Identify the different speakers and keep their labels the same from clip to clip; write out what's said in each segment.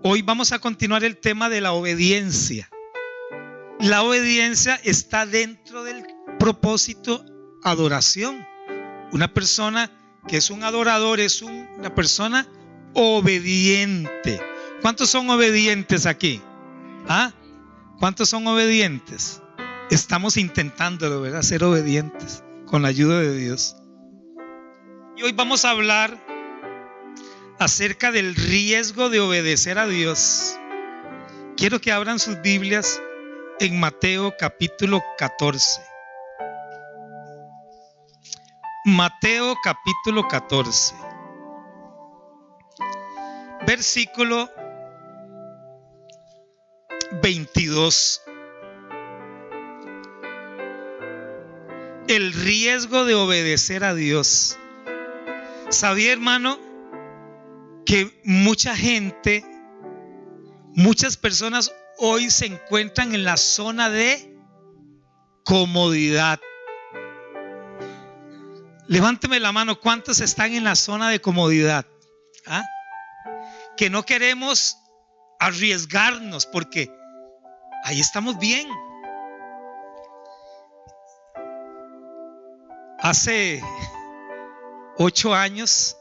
Speaker 1: Hoy vamos a continuar el tema de la obediencia. La obediencia está dentro del propósito adoración. Una persona que es un adorador es una persona obediente. ¿Cuántos son obedientes aquí? ¿Ah? ¿Cuántos son obedientes? Estamos intentándolo, ¿verdad? Ser obedientes con la ayuda de Dios. Y hoy vamos a hablar acerca del riesgo de obedecer a Dios. Quiero que abran sus Biblias en Mateo capítulo 14. Mateo capítulo 14. Versículo 22. El riesgo de obedecer a Dios. ¿Sabía, hermano, que mucha gente, muchas personas hoy se encuentran en la zona de comodidad? Levánteme la mano, ¿cuántos están en la zona de comodidad? ¿Ah? Que no queremos arriesgarnos porque ahí estamos bien. Hace 8 años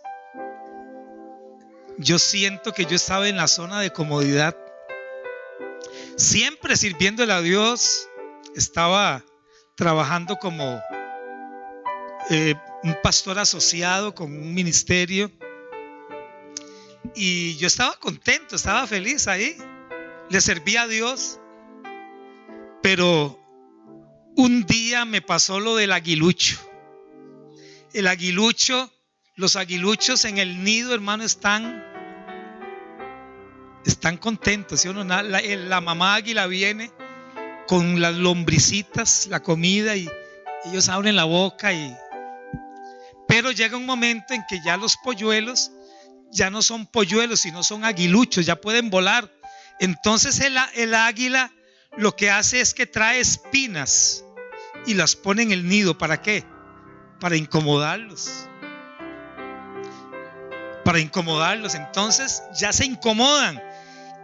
Speaker 1: yo siento que yo estaba en la zona de comodidad, siempre sirviéndole a Dios. Estaba trabajando como un pastor asociado con un ministerio y yo estaba contento, estaba feliz ahí, le servía a Dios. Pero un día me pasó lo del aguilucho. El aguilucho, los aguiluchos en el nido, hermano, están contentos, ¿sí o no? La mamá águila viene con las lombricitas, la comida, y ellos abren la boca. Pero llega un momento en que ya los polluelos ya no son polluelos, sino son aguiluchos, ya pueden volar. Entonces el águila lo que hace es que trae espinas y las pone en el nido. ¿Para qué? Para incomodarlos. Entonces ya se incomodan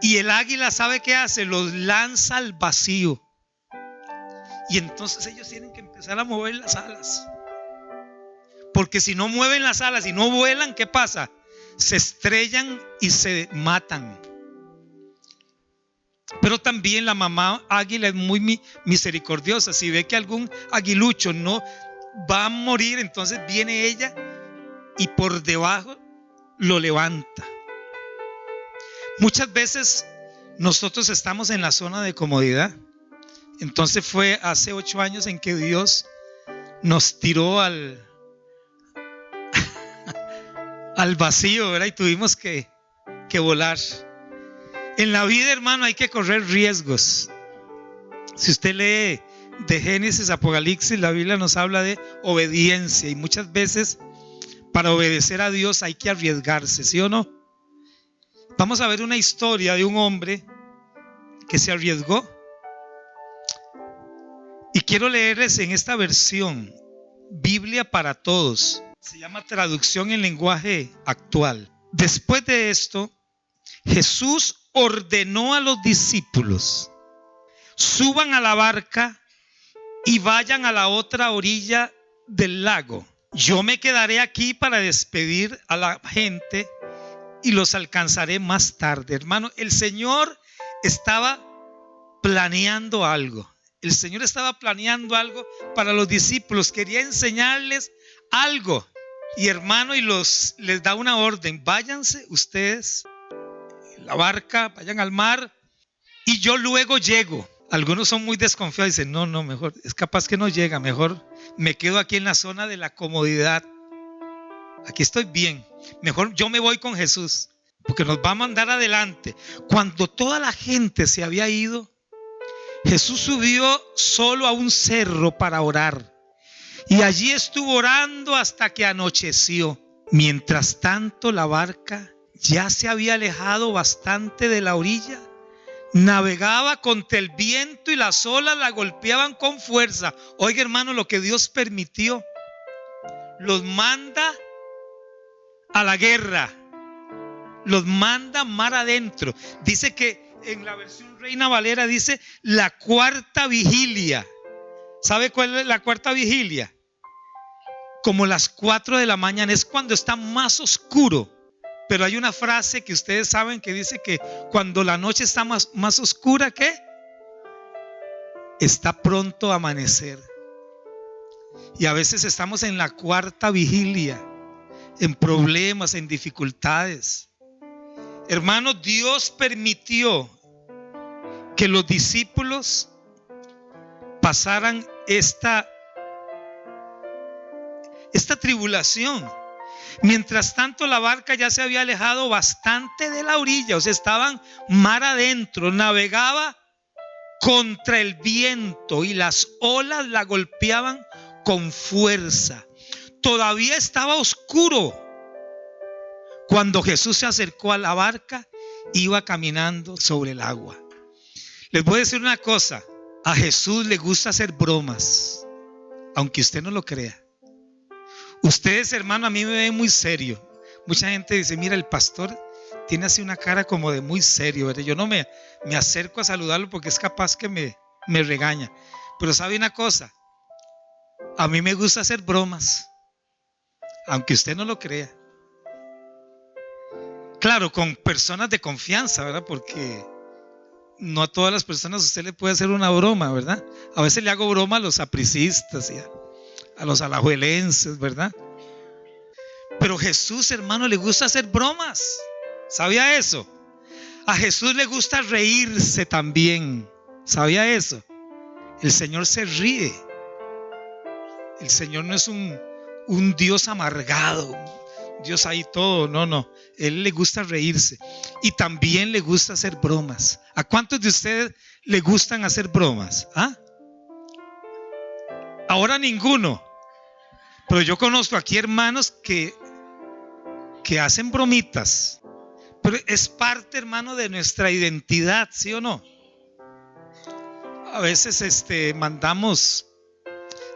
Speaker 1: y el águila, ¿sabe qué hace? Los lanza al vacío. Y entonces ellos tienen que empezar a mover las alas, porque si no mueven las alas y no vuelan, ¿qué pasa? Se estrellan y se matan. Pero también la mamá águila es muy misericordiosa. Si ve que algún aguilucho no va a morir, entonces viene ella y por debajo lo levanta. Muchas veces nosotros estamos en la zona de comodidad. Entonces fue hace 8 años en que Dios nos tiró al vacío, ¿verdad? Y tuvimos que volar. En la vida, hermano, hay que correr riesgos. Si usted lee de Génesis, Apocalipsis, la Biblia nos habla de obediencia, y muchas veces para obedecer a Dios hay que arriesgarse, ¿sí o no? Vamos a ver una historia de un hombre que se arriesgó, y quiero leerles en esta versión, Biblia para Todos. Se llama Traducción en Lenguaje Actual. Después de esto, Jesús ordenó a los discípulos: suban a la barca y vayan a la otra orilla del lago. Yo me quedaré aquí para despedir a la gente y los alcanzaré más tarde. Hermano, el Señor estaba planeando algo. El Señor estaba planeando algo para los discípulos. Quería enseñarles algo. Y hermano, les da una orden: váyanse ustedes en la barca, vayan al mar y yo luego llego. Algunos son muy desconfiados y dicen: no, mejor, es capaz que no llega, mejor me quedo aquí en la zona de la comodidad. Aquí estoy bien, mejor yo me voy con Jesús, porque nos va a mandar adelante. Cuando toda la gente se había ido, Jesús subió solo a un cerro para orar, y allí estuvo orando hasta que anocheció. Mientras tanto, la barca ya se había alejado bastante de la orilla. Navegaba contra el viento y las olas la golpeaban con fuerza. Oiga, hermano, lo que Dios permitió. Los manda a la guerra. los manda mar adentro. Dice que en la versión Reina Valera dice la cuarta vigilia. ¿Sabe cuál es la cuarta vigilia? Como las 4 de la mañana, es cuando está más oscuro. Pero hay una frase que ustedes saben que dice que cuando la noche está más oscura, ¿qué? Está pronto a amanecer. Y a veces estamos en la cuarta vigilia, en problemas, en dificultades. Hermanos, Dios permitió que los discípulos pasaran esta tribulación. Mientras tanto, la barca ya se había alejado bastante de la orilla, o sea, estaban mar adentro, navegaba contra el viento y las olas la golpeaban con fuerza. Todavía estaba oscuro cuando Jesús se acercó a la barca, iba caminando sobre el agua. Les voy a decir una cosa, a Jesús le gusta hacer bromas, aunque usted no lo crea. Ustedes, hermano, a mí me ven muy serio. Mucha gente dice, mira, el pastor tiene así una cara como de muy serio, ¿verdad? Yo no me acerco a saludarlo porque es capaz que me regaña. Pero ¿sabe una cosa? A mí me gusta hacer bromas, aunque usted no lo crea. Claro, con personas de confianza, ¿verdad? Porque no a todas las personas usted le puede hacer una broma, ¿verdad? A veces le hago broma a los sapricistas y a los alajuelenses, ¿verdad? Pero Jesús, hermano, le gusta hacer bromas. ¿Sabía eso? A Jesús le gusta reírse también. ¿Sabía eso? El Señor se ríe. El Señor no es un Dios amargado, un Dios ahí todo, no. Él le gusta reírse y también le gusta hacer bromas. ¿A cuántos de ustedes le gustan hacer bromas? ¿Ah? Ahora ninguno. Pero yo conozco aquí hermanos que hacen bromitas. Pero es parte, hermano, de nuestra identidad, ¿sí o no? A veces mandamos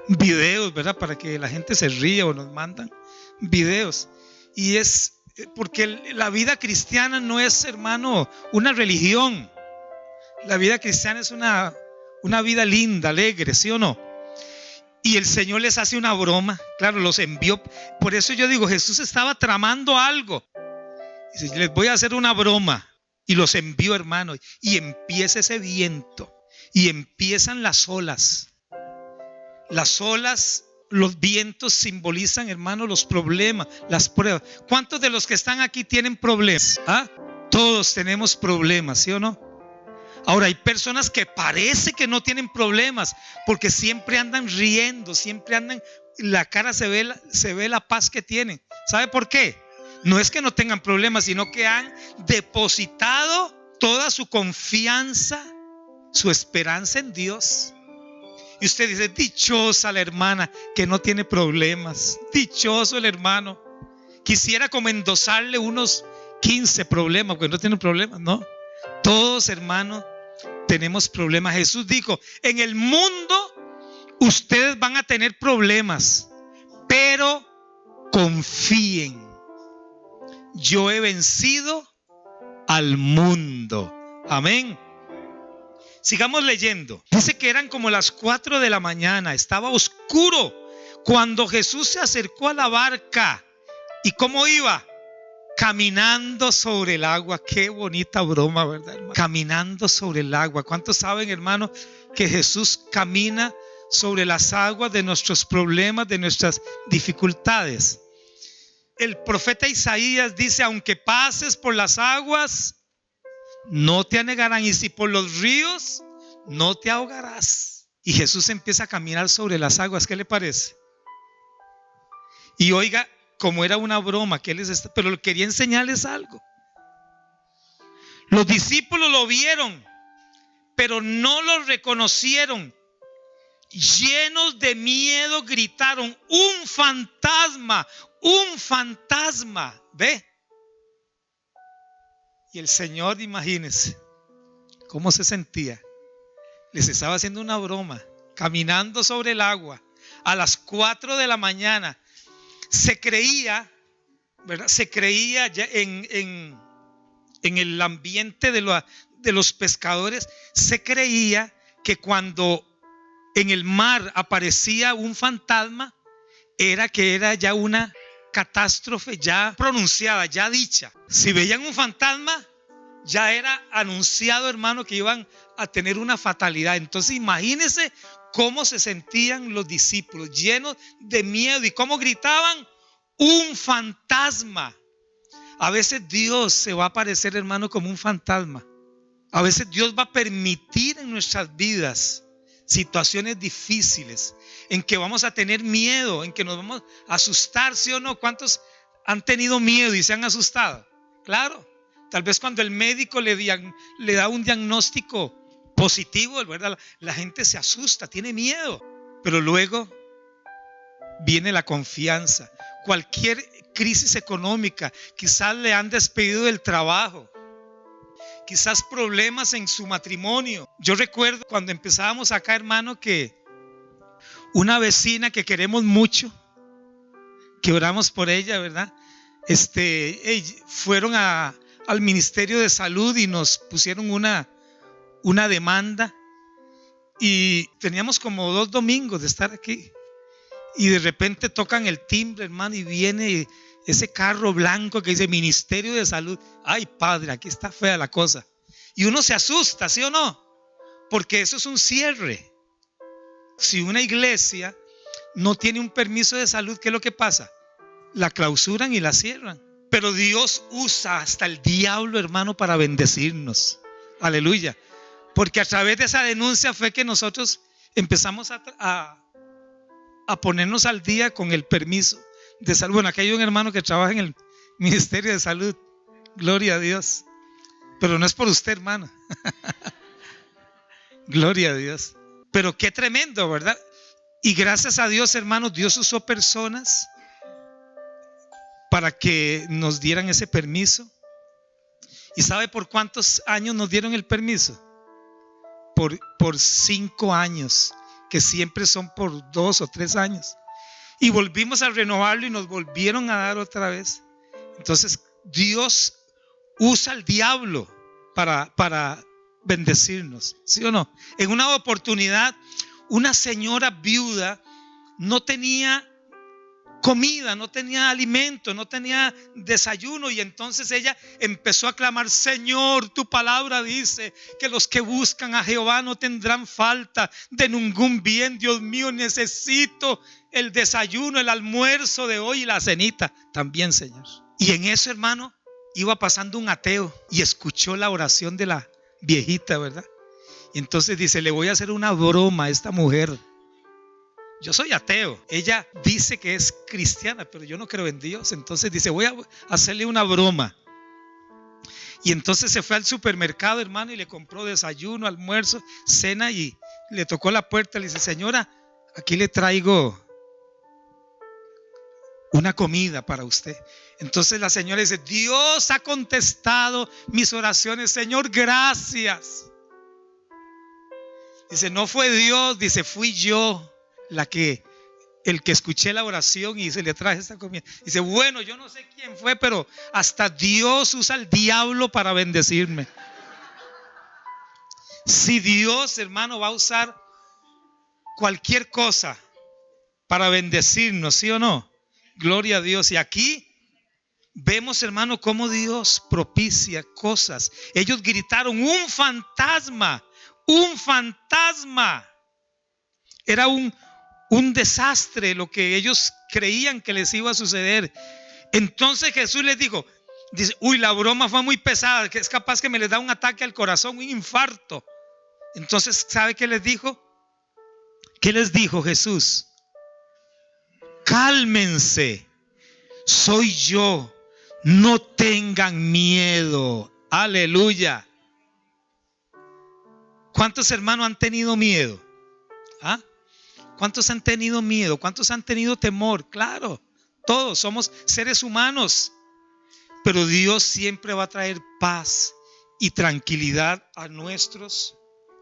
Speaker 1: videos, ¿verdad? Para que la gente se ría, o nos mandan videos. Y es porque la vida cristiana no es, hermano, una religión. La vida cristiana es una vida linda, alegre, ¿sí o no? Y el Señor les hace una broma. Claro, los envió. Por eso yo digo, Jesús estaba tramando algo. Dice, les voy a hacer una broma. Y los envió, hermano. Y empieza ese viento. Y empiezan las olas. Las olas, los vientos simbolizan, hermano, los problemas, las pruebas. ¿Cuántos de los que están aquí tienen problemas? ¿Ah? Todos tenemos problemas, ¿sí o no? Ahora, hay personas que parece que no tienen problemas porque siempre andan riendo, siempre andan, la cara se ve la paz que tienen. ¿Sabe por qué? No es que no tengan problemas, sino que han depositado toda su confianza, su esperanza en Dios. Y usted dice, dichosa la hermana que no tiene problemas, dichoso el hermano. Quisiera como endosarle unos 15 problemas, porque no tiene problemas, no. Todos, hermanos, tenemos problemas. Jesús dijo, en el mundo ustedes van a tener problemas, pero confíen. Yo he vencido al mundo. Amén. Sigamos leyendo. Dice que eran como las 4 de la mañana. Estaba oscuro cuando Jesús se acercó a la barca. ¿Y cómo iba? Caminando sobre el agua. Qué bonita broma, ¿verdad, hermano? Caminando sobre el agua. ¿Cuántos saben, hermano, que Jesús camina sobre las aguas de nuestros problemas, de nuestras dificultades? El profeta Isaías dice, aunque pases por las aguas, no te anegarán, y si por los ríos, no te ahogarás. Y Jesús empieza a caminar sobre las aguas. ¿Qué le parece? Y oiga, como era una broma, pero quería enseñarles algo. Los discípulos lo vieron, pero no lo reconocieron. Llenos de miedo gritaron, un fantasma, un fantasma. ¿Ve? Y el Señor, imagínense cómo se sentía. Les estaba haciendo una broma, caminando sobre el agua a las 4 de la mañana. Se creía, ¿verdad? Se creía ya en en el ambiente de los pescadores, se creía que cuando en el mar aparecía un fantasma, era que era ya una catástrofe ya pronunciada, ya dicha. Si veían un fantasma, ya era anunciado, hermano, que iban a tener una fatalidad. Entonces imagínense cómo se sentían los discípulos, llenos de miedo, y cómo gritaban: un fantasma. A veces Dios se va a aparecer, hermano, como un fantasma. A veces Dios va a permitir en nuestras vidas situaciones difíciles, en que vamos a tener miedo, en que nos vamos a asustar, ¿sí o no? ¿Cuántos han tenido miedo y se han asustado? Claro, tal vez cuando el médico le da un diagnóstico positivo, ¿verdad? La gente se asusta, tiene miedo, pero luego viene la confianza. Cualquier crisis económica, quizás le han despedido del trabajo, quizás problemas en su matrimonio. Yo recuerdo cuando empezábamos acá, hermano, que una vecina que queremos mucho, que oramos por ella, ¿verdad? Fueron al Ministerio de Salud y nos pusieron una demanda, y teníamos como 2 domingos de estar aquí, y de repente tocan el timbre, hermano, y viene ese carro blanco que dice Ministerio de Salud. Ay, padre, aquí está fea la cosa. Y uno se asusta, ¿sí o no? Porque eso es un cierre. Si una iglesia no tiene un permiso de salud, ¿qué es lo que pasa? La clausuran y la cierran. Pero Dios usa hasta el diablo, hermano, para bendecirnos. Aleluya. Porque a través de esa denuncia fue que nosotros empezamos a ponernos al día con el permiso de salud. Bueno, aquí hay un hermano que trabaja en el Ministerio de Salud. Gloria a Dios. Pero no es por usted, hermano. Gloria a Dios. Pero qué tremendo, ¿verdad? Y gracias a Dios, hermanos, Dios usó personas para que nos dieran ese permiso. ¿Y sabe por cuántos años nos dieron el permiso? Por 5 años, que siempre son por 2 o 3 años. Y volvimos a renovarlo y nos volvieron a dar otra vez. Entonces Dios usa al diablo para bendecirnos, ¿sí o no? En una oportunidad, una señora viuda no tenía comida, no tenía alimento, no tenía desayuno, y entonces ella empezó a clamar: Señor, tu palabra dice que los que buscan a Jehová no tendrán falta de ningún bien. Dios mío, necesito el desayuno, el almuerzo de hoy y la cenita también, Señor. Y en eso, hermano, iba pasando un ateo y escuchó la oración de la viejita, ¿verdad? Y entonces dice: le voy a hacer una broma a esta mujer. Yo soy ateo. Ella dice que es cristiana, pero yo no creo en Dios. Entonces dice: voy a hacerle una broma. Y entonces se fue al supermercado, hermano, y le compró desayuno, almuerzo, cena, y le tocó la puerta. Le dice: señora, aquí le traigo una comida para usted. Entonces la señora dice: Dios ha contestado mis oraciones, Señor, gracias. Dice: no fue Dios, dice, fui yo el que escuché la oración y se le traje esta comida. Dice: bueno, yo no sé quién fue, pero hasta Dios usa al diablo para bendecirme. Si Dios, hermano, va a usar cualquier cosa para bendecirnos, ¿sí o no? Gloria a Dios. Y aquí vemos, hermano, cómo Dios propicia cosas. Ellos gritaron: un fantasma, un fantasma. Era un desastre lo que ellos creían que les iba a suceder. Entonces Jesús les dice: uy, la broma fue muy pesada, que es capaz que me les da un ataque al corazón, un infarto. Entonces, ¿sabe qué les dijo? ¿Qué les dijo Jesús? Cálmense, soy yo, no tengan miedo. Aleluya. ¿Cuántos hermanos han tenido miedo? ¿Ah? ¿Cuántos han tenido miedo? ¿Cuántos han tenido temor? Claro, todos somos seres humanos, pero Dios siempre va a traer paz y tranquilidad a nuestros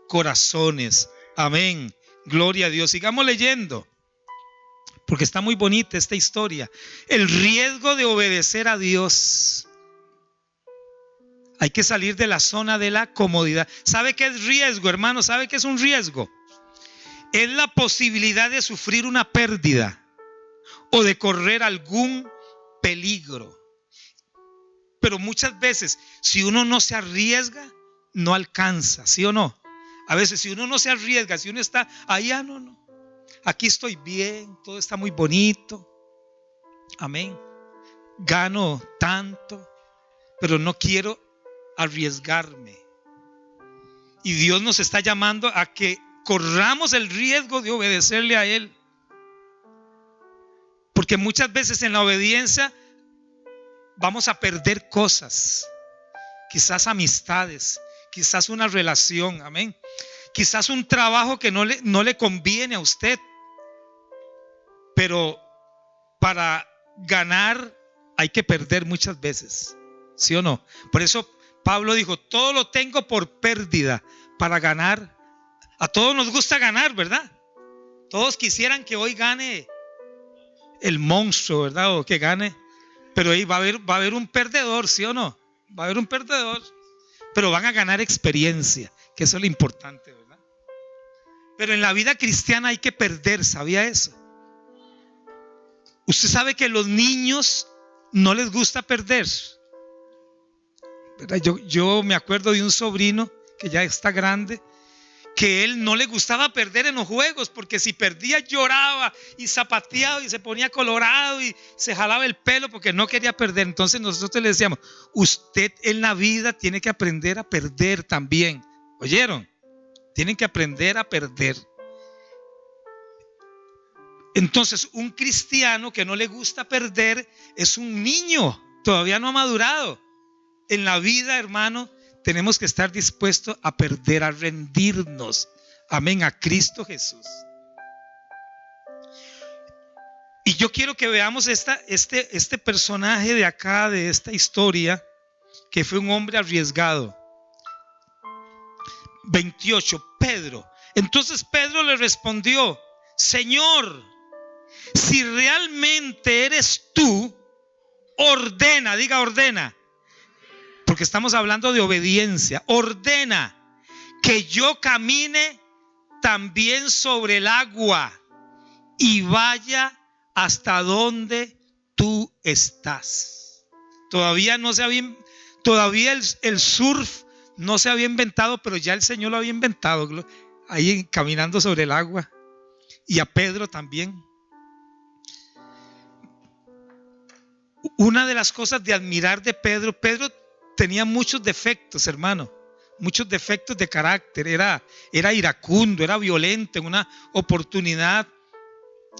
Speaker 1: corazones. Amén. Gloria a Dios. Sigamos leyendo, porque está muy bonita esta historia. El riesgo de obedecer a Dios. Hay que salir de la zona de la comodidad. ¿Sabe qué es riesgo, hermano? ¿Sabe qué es un riesgo? Es la posibilidad de sufrir una pérdida o de correr algún peligro. Pero muchas veces, si uno no se arriesga, no alcanza, ¿sí o no? A veces, si uno no se arriesga, si uno está allá, no. Aquí estoy bien, todo está muy bonito. Amén. Gano tanto, pero no quiero arriesgarme. Y Dios nos está llamando a que corramos el riesgo de obedecerle a Él. Porque muchas veces en la obediencia vamos a perder cosas. Quizás amistades, quizás una relación, amén. Quizás un trabajo que no le conviene a usted. Pero para ganar hay que perder muchas veces, ¿sí o no? Por eso Pablo dijo, todo lo tengo por pérdida para ganar. A todos nos gusta ganar, ¿verdad? Todos quisieran que hoy gane el monstruo, ¿verdad? O que gane. Pero ahí va a haber un perdedor, ¿sí o no? Va a haber un perdedor. Pero van a ganar experiencia, que eso es lo importante, ¿verdad? Pero en la vida cristiana hay que perder, ¿sabía eso? Usted sabe que a los niños no les gusta perder. Yo me acuerdo de un sobrino que ya está grande, que él no le gustaba perder en los juegos, porque si perdía lloraba y zapateaba y se ponía colorado y se jalaba el pelo porque no quería perder. Entonces nosotros le decíamos, usted en la vida tiene que aprender a perder también. ¿Oyeron? Tienen que aprender a perder. Entonces un cristiano que no le gusta perder es un niño, todavía no ha madurado. En la vida, hermano, tenemos que estar dispuestos a perder, a rendirnos, amén, a Cristo Jesús. Y yo quiero que veamos este personaje de acá, de esta historia, que fue un hombre arriesgado. 28, Pedro. Entonces Pedro le respondió, Señor, si realmente eres tú, ordena, diga ordena. Porque estamos hablando de obediencia. Ordena que yo camine también sobre el agua y vaya hasta donde tú estás. Todavía el surf no se había inventado, pero ya el Señor lo había inventado, ahí caminando sobre el agua. Y a Pedro también. Una de las cosas de admirar de Pedro tenía muchos defectos, hermano, muchos defectos de carácter. Era iracundo, era violento. En una oportunidad,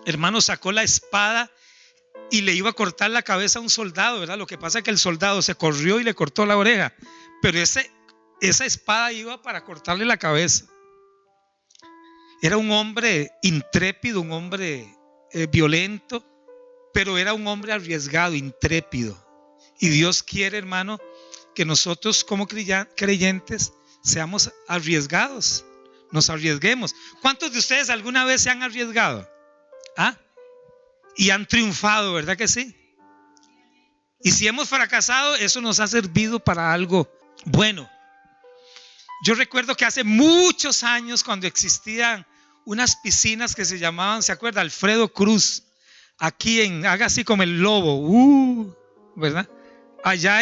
Speaker 1: hermano, sacó la espada y le iba a cortar la cabeza a un soldado, ¿verdad? Lo que pasa es que el soldado se corrió y le cortó la oreja, pero esa espada iba para cortarle la cabeza. Era un hombre intrépido, un hombre violento, pero era un hombre arriesgado, intrépido. Y Dios quiere, hermano, que nosotros como creyentes seamos arriesgados, nos arriesguemos. ¿Cuántos de ustedes alguna vez se han arriesgado? ¿Ah? Y han triunfado, ¿verdad que sí? Y si hemos fracasado, eso nos ha servido para algo bueno. Yo recuerdo que hace muchos años, cuando existían unas piscinas que se llamaban, ¿se acuerda? Alfredo Cruz, aquí haga así como el lobo, ¿verdad? Allá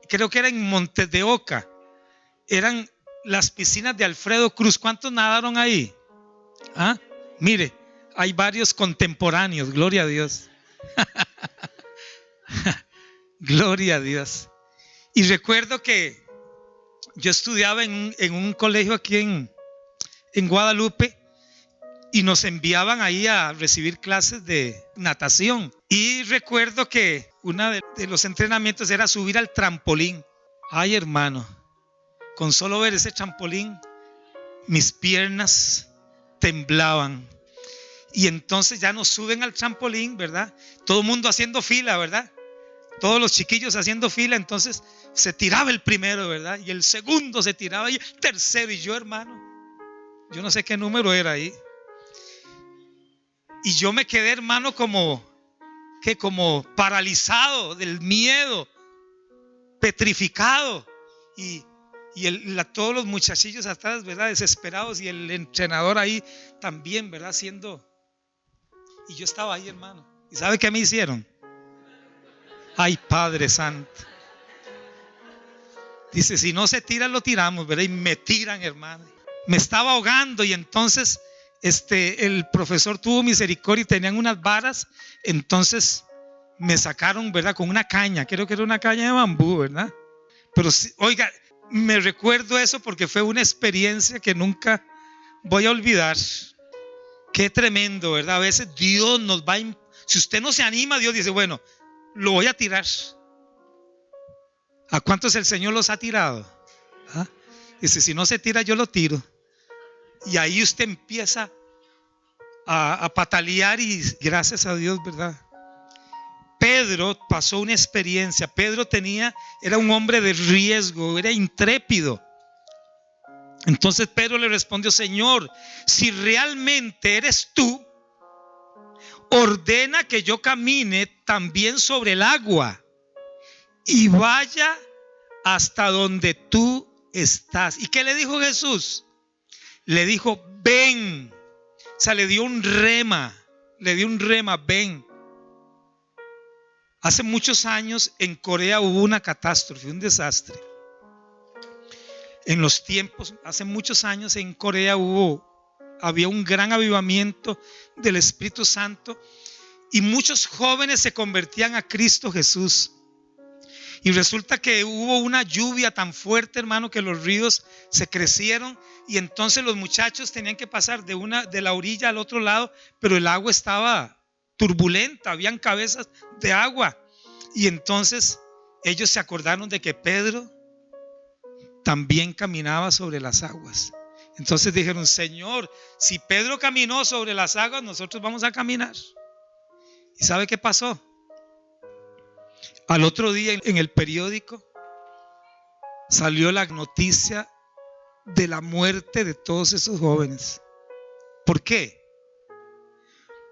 Speaker 1: creo que era en Montes de Oca, eran las piscinas de Alfredo Cruz. ¿Cuántos nadaron ahí? ¿Ah? Mire, hay varios contemporáneos, gloria a Dios. Gloria a Dios. Y recuerdo que yo estudiaba en un colegio aquí en Guadalupe, y nos enviaban ahí a recibir clases de natación. Y recuerdo que uno de los entrenamientos era subir al trampolín. Ay, hermano, con solo ver ese trampolín, mis piernas temblaban. Y entonces ya nos suben al trampolín, ¿verdad? Todo el mundo haciendo fila, ¿verdad? Todos los chiquillos haciendo fila. Entonces se tiraba el primero, ¿verdad? Y el segundo se tiraba, y el tercero. Y yo, hermano, yo no sé qué número era ahí. Y yo me quedé, hermano, como paralizado del miedo, petrificado. y, todos los muchachillos atrás, ¿verdad? Desesperados, y el entrenador ahí también, ¿verdad? Y yo estaba ahí, hermano. ¿Y sabe qué me hicieron? Ay, Padre Santo. Dice, si no se tira, lo tiramos, ¿verdad? Y me tiran, hermano. Me estaba ahogando, y entonces el profesor tuvo misericordia y tenían unas varas. Entonces me sacaron, ¿verdad? Con una caña, creo que era una caña de bambú, ¿verdad? Pero oiga, me recuerdo eso porque fue una experiencia que nunca voy a olvidar. Qué tremendo, ¿verdad? A veces Dios nos va si usted no se anima, Dios dice, bueno, lo voy a tirar. ¿A cuántos el Señor los ha tirado? ¿Ah? Dice, si no se tira, yo lo tiro. Y ahí usted empieza a patalear, y gracias a Dios, ¿verdad? Pedro pasó una experiencia. Pedro era un hombre de riesgo, era intrépido. Entonces Pedro le respondió, Señor, si realmente eres tú, ordena que yo camine también sobre el agua y vaya hasta donde tú estás. ¿Y qué le dijo Jesús? Le dijo, ven. O sea, le dio un rema, ven. Hace muchos años en Corea hubo una catástrofe, un desastre. En los tiempos, hace muchos años en Corea había un gran avivamiento del Espíritu Santo, y muchos jóvenes se convertían a Cristo Jesús. Y resulta que hubo una lluvia tan fuerte, hermano, que los ríos se crecieron, y entonces los muchachos tenían que pasar de la orilla al otro lado, pero el agua estaba turbulenta, habían cabezas de agua. Y entonces ellos se acordaron de que Pedro también caminaba sobre las aguas. Entonces dijeron, Señor, si Pedro caminó sobre las aguas, nosotros vamos a caminar. ¿Y sabe qué pasó? Al otro día en el periódico salió la noticia de la muerte de todos esos jóvenes. ¿Por qué?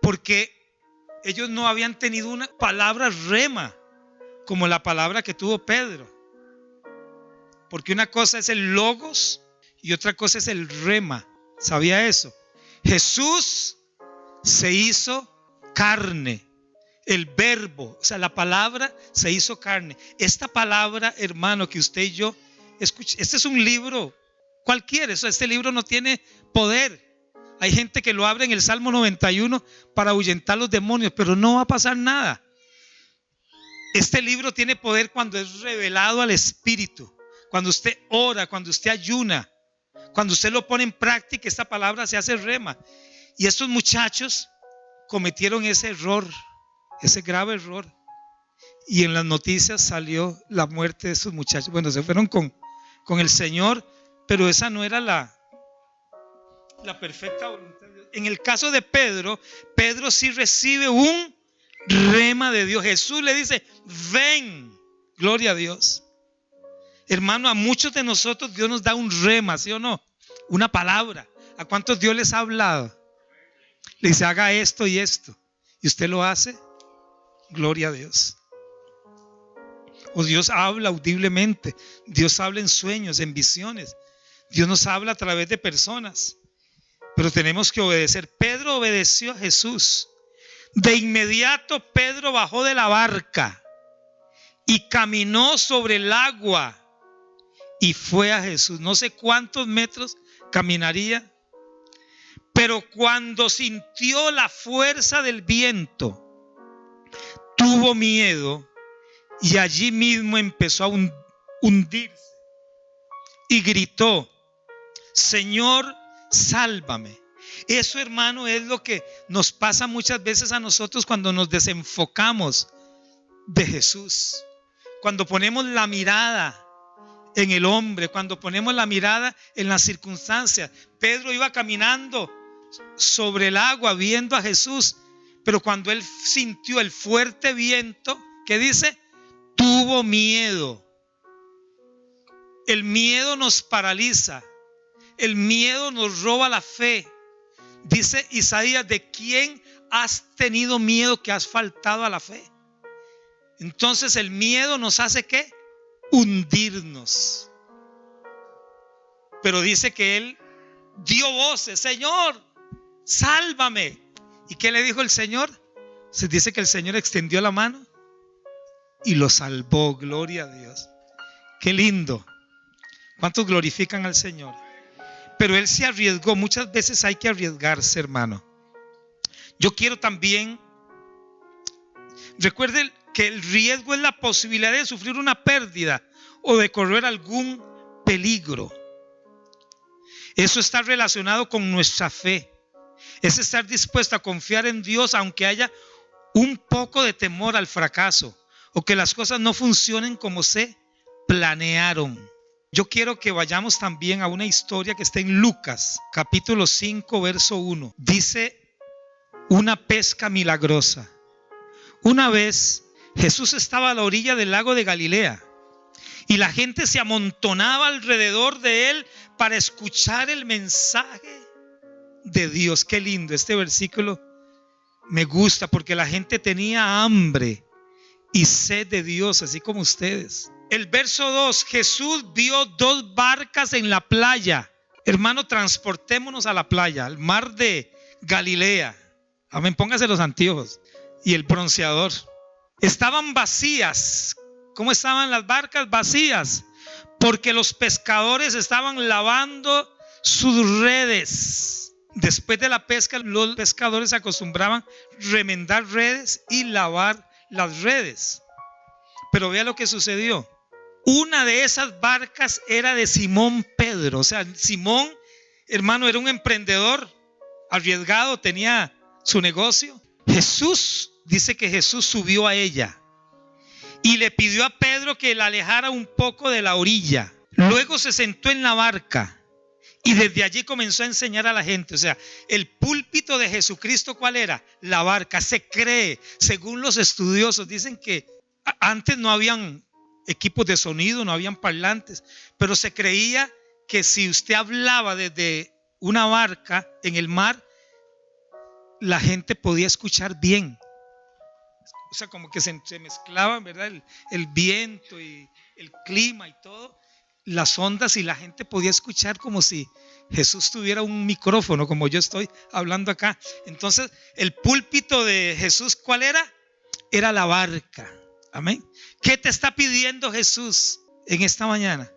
Speaker 1: Porque ellos no habían tenido una palabra rema como la palabra que tuvo Pedro. Porque una cosa es el logos y otra cosa es el rema. ¿Sabía eso? Jesús se hizo carne. El verbo, o sea, la palabra se hizo carne. Esta palabra, hermano, que usted y yo escuchen, este es un libro cualquiera. Este libro no tiene poder. Hay gente que lo abre en el Salmo 91 para ahuyentar los demonios, pero no va a pasar nada. Este libro tiene poder cuando es revelado al Espíritu. Cuando usted ora, cuando usted ayuna, cuando usted lo pone en práctica, esta palabra se hace rema. Y estos muchachos cometieron ese error, ese grave error. Y en las noticias salió la muerte de esos muchachos. Bueno, se fueron con el Señor, pero esa no era la perfecta voluntad de Dios. En el caso de Pedro sí recibe un rema de Dios. Jesús le dice, ven, gloria a Dios. Hermano, a muchos de nosotros Dios nos da un rema, ¿sí o no? Una palabra. ¿A cuántos Dios les ha hablado? Le dice, haga esto y esto. ¿Y usted lo hace? Gloria a Dios. O Dios habla audiblemente. Dios habla en sueños, en visiones. Dios nos habla a través de personas. Pero tenemos que obedecer. Pedro obedeció a Jesús. De inmediato Pedro bajó de la barca y caminó sobre el agua y fue a Jesús. No sé cuántos metros caminaría, pero cuando sintió la fuerza del viento, tuvo miedo y allí mismo empezó a hundirse y gritó, Señor, sálvame. Eso, hermano, es lo que nos pasa muchas veces a nosotros cuando nos desenfocamos de Jesús. Cuando ponemos la mirada en el hombre, cuando ponemos la mirada en las circunstancias. Pedro iba caminando sobre el agua viendo a Jesús, pero cuando él sintió el fuerte viento, ¿qué dice? Tuvo miedo. El miedo nos paraliza. El miedo nos roba la fe. Dice Isaías, ¿de quién has tenido miedo que has faltado a la fe? Entonces el miedo nos hace ¿qué? Hundirnos. Pero dice que él dio voces: Señor, sálvame. ¿Y qué le dijo el Señor? Se dice que el Señor extendió la mano y lo salvó. Gloria a Dios. Qué lindo. ¿Cuántos glorifican al Señor? Pero él se arriesgó. Muchas veces hay que arriesgarse, hermano. Yo quiero también, recuerden que el riesgo es la posibilidad de sufrir una pérdida o de correr algún peligro. Eso está relacionado con nuestra fe. Es estar dispuesto a confiar en Dios aunque haya un poco de temor al fracaso o que las cosas no funcionen como se planearon. Yo quiero que vayamos también a una historia que está en Lucas, capítulo 5, verso 1. Dice: una pesca milagrosa. Una vez Jesús estaba a la orilla del lago de Galilea y la gente se amontonaba alrededor de él para escuchar el mensaje de Dios. Qué lindo, este versículo me gusta porque la gente tenía hambre y sed de Dios, así como ustedes. El verso 2: Jesús vio 2 barcas en la playa. Hermano, transportémonos a la playa, al mar de Galilea. Amén, póngase los anteojos y el bronceador. Estaban vacías. ¿Cómo estaban las barcas? Vacías, porque los pescadores estaban lavando sus redes. Después de la pesca, los pescadores acostumbraban remendar redes y lavar las redes. Pero vea lo que sucedió. Una de esas barcas era de Simón Pedro. O sea, Simón, hermano, era un emprendedor arriesgado, tenía su negocio. Jesús, dice que Jesús subió a ella y le pidió a Pedro que la alejara un poco de la orilla. Luego se sentó en la barca y desde allí comenzó a enseñar a la gente. O sea, el púlpito de Jesucristo, ¿cuál era? La barca. Se cree, según los estudiosos, dicen que antes no habían equipos de sonido, no habían parlantes, pero se creía que si usted hablaba desde una barca en el mar, la gente podía escuchar bien. O sea, como que se mezclaban, ¿verdad? El viento y el clima y todo, las ondas, y la gente podía escuchar como si Jesús tuviera un micrófono, como yo estoy hablando acá. Entonces, el púlpito de Jesús, ¿cuál era? Era la barca. Amén. ¿Qué te está pidiendo Jesús en esta mañana?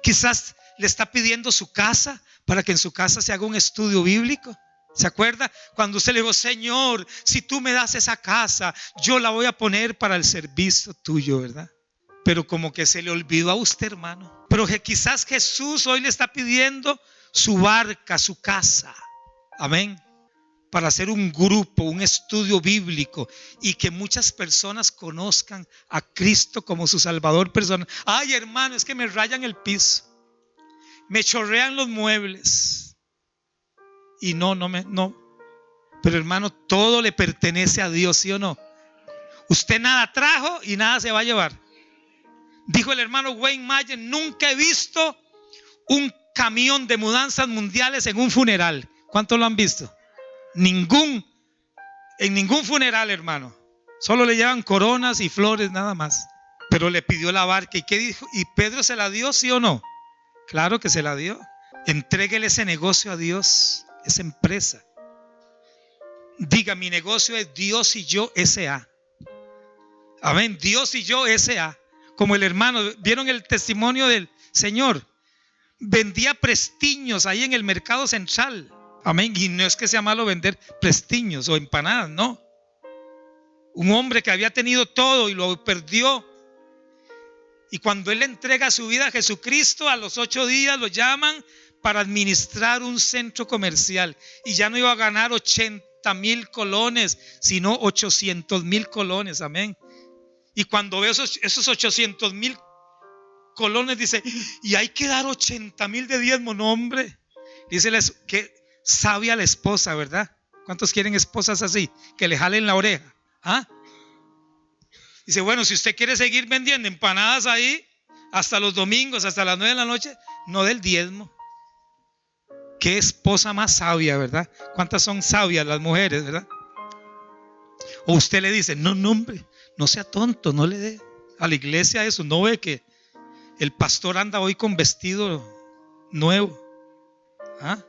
Speaker 1: Quizás le está pidiendo su casa para que en su casa se haga un estudio bíblico. ¿Se acuerda? Cuando usted le dijo: Señor, si tú me das esa casa, yo la voy a poner para el servicio tuyo, ¿verdad? Pero como que se le olvidó a usted, hermano. Pero que quizás Jesús hoy le está pidiendo su barca, su casa. Amén. Para hacer un grupo, un estudio bíblico y que muchas personas conozcan a Cristo como su Salvador personal. Ay, hermano, es que me rayan el piso, me chorrean los muebles. Y no. Pero hermano, todo le pertenece a Dios, ¿sí o no? Usted nada trajo y nada se va a llevar. Dijo el hermano Wayne Mayer: nunca he visto un camión de mudanzas mundiales en un funeral. ¿Cuántos lo han visto? En ningún funeral, hermano. Solo le llevan coronas y flores, nada más. Pero le pidió la barca. ¿Y qué dijo? ¿Y Pedro se la dio, sí o no? Claro que se la dio. Entréguele ese negocio a Dios, esa empresa. Diga: mi negocio es Dios y yo S.A. Amén. Dios y yo S.A. Como el hermano, ¿vieron el testimonio del Señor? Vendía prestiños ahí en el mercado central. Amén. Y no es que sea malo vender prestiños o empanadas, no. Un hombre que había tenido todo y lo perdió. Y cuando él le entrega su vida a Jesucristo, a los 8 días lo llaman para administrar un centro comercial. Y ya no iba a ganar 80,000 colones, sino 800,000 colones. Amén. Y cuando ve esos 800,000 colones, dice: y hay que dar 80,000 de diezmo. No, hombre. Dice que sabia la esposa, ¿verdad? ¿Cuántos quieren esposas así? Que le jalen la oreja. ¿Ah? Dice: bueno, si usted quiere seguir vendiendo empanadas ahí hasta los domingos, hasta las 9 de la noche, no del diezmo. Qué esposa más sabia, ¿verdad? ¿Cuántas son sabias las mujeres, verdad? O usted le dice: no, hombre, no sea tonto, no le dé a la iglesia eso. No ve que el pastor anda hoy con vestido nuevo. ¿Ah?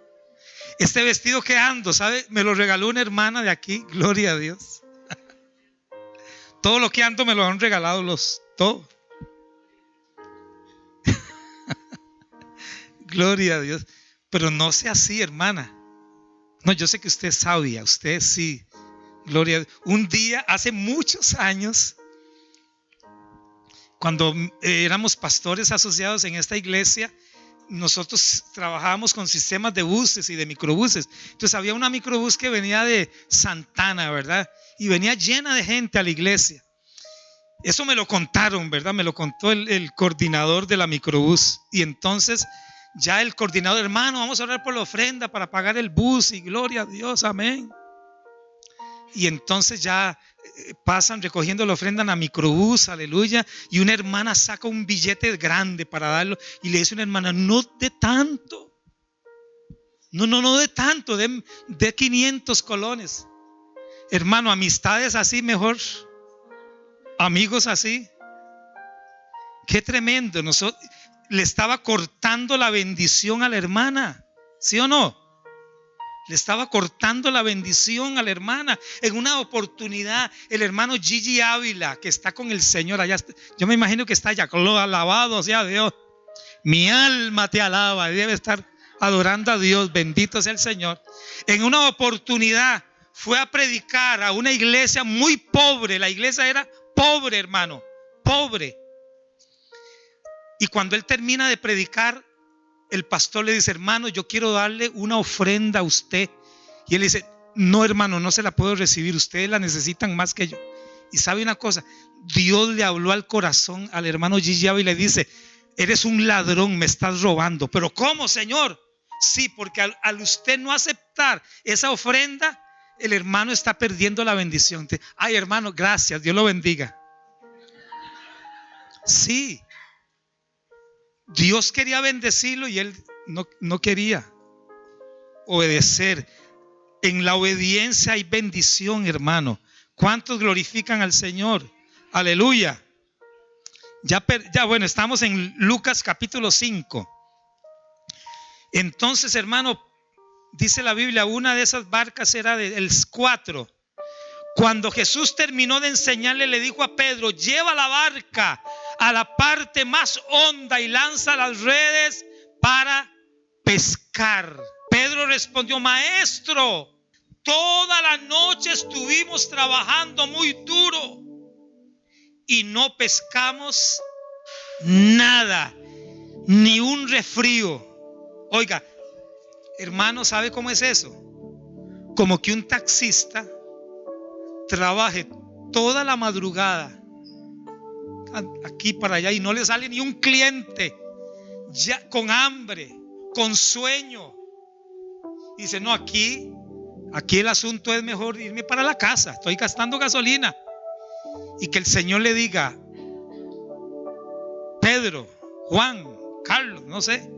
Speaker 1: Este vestido que ando, ¿sabe? Me lo regaló una hermana de aquí, gloria a Dios. Todo lo que ando me lo han regalado todo. Gloria a Dios. Pero no sea así, hermana. No, yo sé que usted es sabia, usted sí. Gloria a Dios. Un día, hace muchos años, cuando éramos pastores asociados en esta iglesia, nosotros trabajábamos con sistemas de buses y de microbuses. Entonces había una microbús que venía de Santana, ¿verdad? Y venía llena de gente a la iglesia. Eso me lo contaron, ¿verdad? Me lo contó el coordinador de la microbús. Y entonces ya el coordinador, hermano, vamos a orar por la ofrenda para pagar el bus. Y gloria a Dios, amén. Y entonces ya pasan recogiendo la ofrenda en la microbús, aleluya. Y una hermana saca un billete grande para darlo. Y le dice a una hermana, no de tanto. No de tanto, de 500 colones. Hermano, amistades así mejor. Amigos así. Qué tremendo. Le estaba cortando la bendición a la hermana. ¿Sí o no? Le estaba cortando la bendición a la hermana. En una oportunidad, el hermano Gigi Ávila, que está con el Señor allá, yo me imagino que está allá, alabado sea Dios. Mi alma te alaba, debe estar adorando a Dios, bendito sea el Señor. En una oportunidad fue a predicar a una iglesia muy pobre. La iglesia era pobre, hermano, pobre. Y cuando él termina de predicar, el pastor le dice, hermano, yo quiero darle una ofrenda a usted. Y él dice, no, hermano, no se la puedo recibir, ustedes la necesitan más que yo. Y sabe una cosa, Dios le habló al corazón al hermano Gigi y le dice, eres un ladrón, me estás robando. ¿Pero cómo, Señor? Sí, porque al usted no aceptar esa ofrenda, el hermano está perdiendo la bendición. Ay, hermano, gracias, Dios lo bendiga. Sí. Dios quería bendecirlo y él no quería obedecer. En la obediencia hay bendición, hermano. ¿Cuántos glorifican al Señor? Aleluya. Ya bueno, estamos en Lucas capítulo 5. Entonces, hermano, dice la Biblia, una de esas barcas era del 4. Cuando Jesús terminó de enseñarle, le dijo a Pedro, lleva la barca a la parte más honda y lanza las redes para pescar. Pedro respondió, maestro, toda la noche estuvimos trabajando muy duro y no pescamos nada, ni un resfrío. Oiga, hermano, ¿sabe cómo es eso? Como que un taxista trabaje toda la madrugada aquí para allá y no le sale ni un cliente, ya con hambre, con sueño. Dice, no, aquí el asunto es mejor irme para la casa, estoy gastando gasolina. Y que el Señor le diga, Pedro, Juan, Carlos, no sé,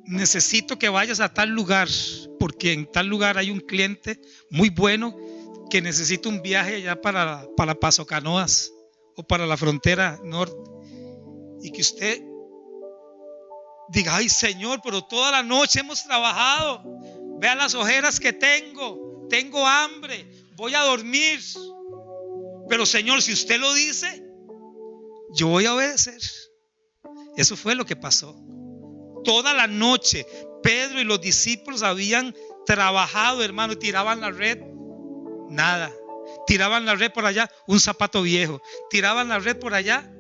Speaker 1: necesito que vayas a tal lugar, porque en tal lugar hay un cliente muy bueno que necesita un viaje allá para Paso Canoas o para la frontera norte. Y que usted diga, ay, Señor, pero toda la noche hemos trabajado, vea las ojeras que tengo hambre, voy a dormir, pero Señor, si usted lo dice, yo voy a obedecer. Eso fue lo que pasó. Toda la noche Pedro y los discípulos habían trabajado, hermano, y tiraban la red, nada. Tiraban la red por allá, un zapato viejo. Tiraban la red por allá,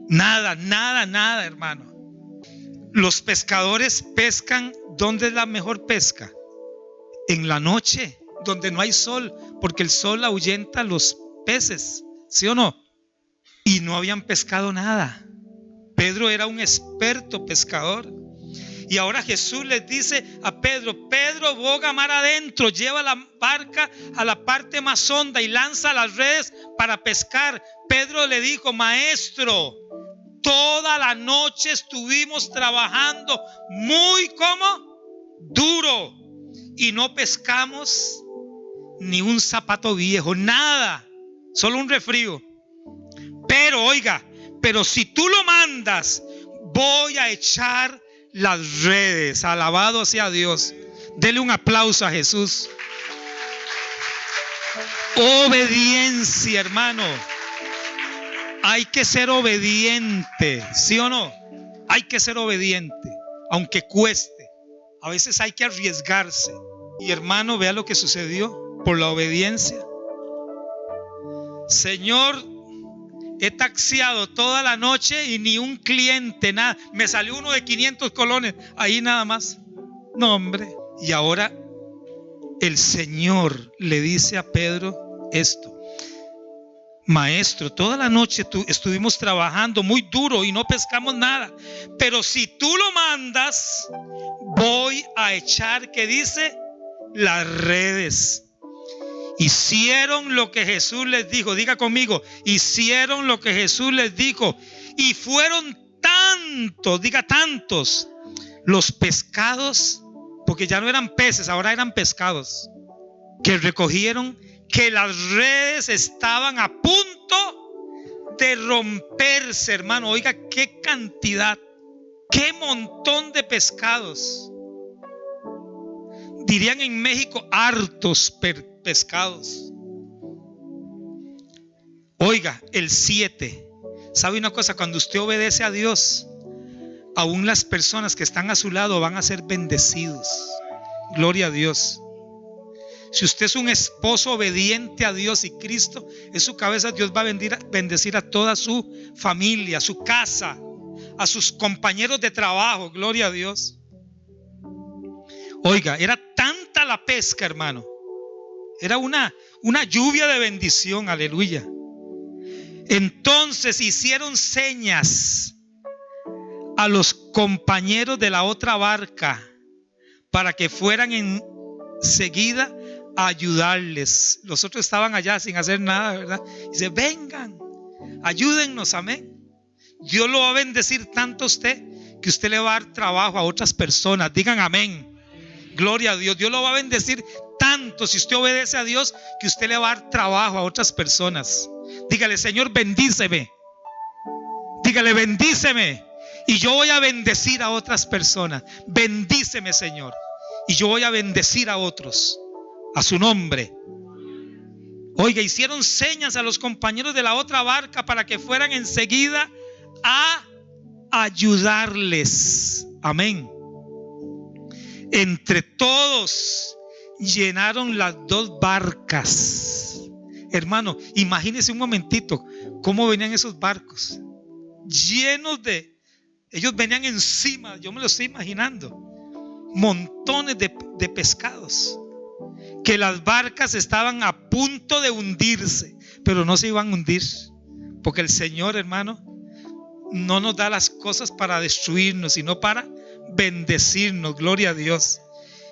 Speaker 1: nada, hermano. Los pescadores pescan, ¿dónde es la mejor pesca? En la noche, donde no hay sol, porque el sol ahuyenta los peces, ¿sí o no? Y no habían pescado nada. Pedro era un experto pescador. Y ahora Jesús les dice a Pedro, Pedro, boga mar adentro, lleva la barca a la parte más honda y lanza las redes para pescar. Pedro le dijo, maestro, toda la noche estuvimos trabajando muy duro y no pescamos ni un zapato viejo, nada, solo un resfrío. Pero oiga, pero si tú lo mandas, voy a echar las redes. Alabado sea Dios. Dele un aplauso a Jesús. Obediencia, hermano. Hay que ser obediente, ¿sí o no? Hay que ser obediente, aunque cueste. A veces hay que arriesgarse. Y hermano, vea lo que sucedió por la obediencia. Señor, he taxiado toda la noche y ni un cliente, nada. Me salió uno de 500 colones, ahí nada más. No, hombre. Y ahora el Señor le dice a Pedro esto: Maestro, toda la noche estuvimos trabajando muy duro y no pescamos nada. Pero si tú lo mandas, voy a echar, ¿qué dice? Las redes. Hicieron lo que Jesús les dijo. Diga conmigo, hicieron lo que Jesús les dijo. Y fueron tantos, diga tantos, los pescados, porque ya no eran peces, ahora eran pescados, que recogieron, que las redes estaban a punto de romperse, hermano. Oiga, qué cantidad, qué montón de pescados. Dirían en México, hartos pescados. Oiga, el 7. ¿Sabe una cosa? Cuando usted obedece a Dios, aún las personas que están a su lado van a ser bendecidos. Gloria a Dios. Si usted es un esposo obediente a Dios y Cristo en su cabeza, Dios va a bendecir a toda su familia, a su casa, a sus compañeros de trabajo. Gloria a Dios. Oiga, era tanta la pesca, hermano. Era una lluvia de bendición. Aleluya. Entonces hicieron señas a los compañeros de la otra barca para que fueran enseguida a ayudarles. Los otros estaban allá sin hacer nada, ¿verdad? Dice, vengan, ayúdennos, amén. Dios lo va a bendecir tanto a usted que usted le va a dar trabajo a otras personas. Digan amén. Gloria a Dios. Dios lo va a bendecir tanto si usted obedece a Dios que usted le va a dar trabajo a otras personas. Dígale, Señor, bendíceme. Dígale, bendíceme. Y yo voy a bendecir a otras personas. Bendíceme, Señor. Y yo voy a bendecir a otros. A su nombre. Oiga, hicieron señas a los compañeros de la otra barca para que fueran enseguida a ayudarles. Amén. Entre todos llenaron las 2 barcas. Hermano, imagínese un momentito cómo venían esos barcos llenos de, ellos venían encima, yo me lo estoy imaginando, montones de pescados, que las barcas estaban a punto de hundirse, pero no se iban a hundir, porque el Señor, hermano, no nos da las cosas para destruirnos, sino para bendecirnos. Gloria a Dios.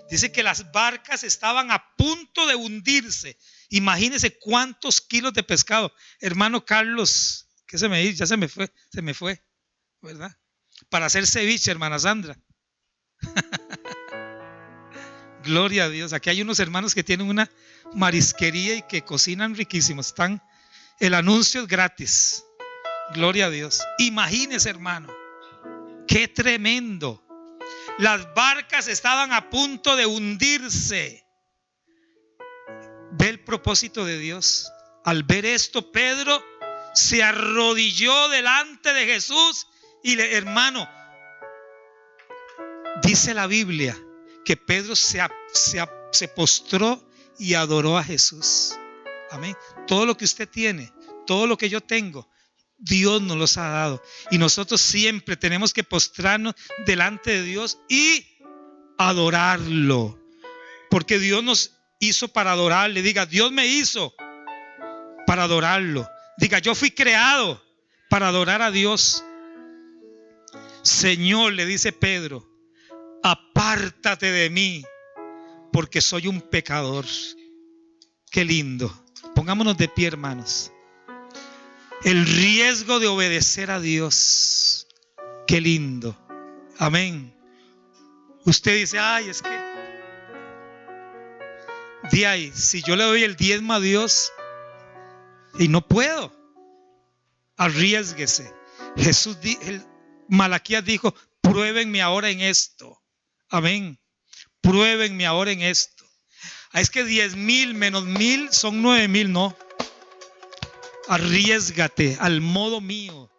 Speaker 1: Dice que las barcas estaban a punto de hundirse. Imagínense cuántos kilos de pescado. Hermano Carlos, ¿qué se me dice? Ya se me fue, ¿verdad? Para hacer ceviche, hermana Sandra. Gloria a Dios. Aquí hay unos hermanos que tienen una marisquería y que cocinan riquísimos. El anuncio es gratis. Gloria a Dios. Imagínese, hermano, qué tremendo. Las barcas estaban a punto de hundirse. Ve el propósito de Dios. Al ver esto, Pedro se arrodilló delante de Jesús y hermano, dice la Biblia que Pedro se postró y adoró a Jesús. Amén. Todo lo que usted tiene, todo lo que yo tengo, Dios nos los ha dado. Y nosotros siempre tenemos que postrarnos delante de Dios y adorarlo. Porque Dios nos hizo para adorarle. Diga, Dios me hizo para adorarlo. Diga, yo fui creado para adorar a Dios. Señor, le dice Pedro, apártate de mí, porque soy un pecador. Qué lindo. Pongámonos de pie, hermanos. El riesgo de obedecer a Dios. Qué lindo. Amén. Usted dice, ay, es que de ahí, si yo le doy el diezmo a Dios y no puedo, arriésguese. Jesús Malaquías dijo, pruébenme ahora en esto. Amén. Pruébenme ahora en esto. Es que 10,000 menos 1,000 son 9,000, no. Arriésgate al modo mío.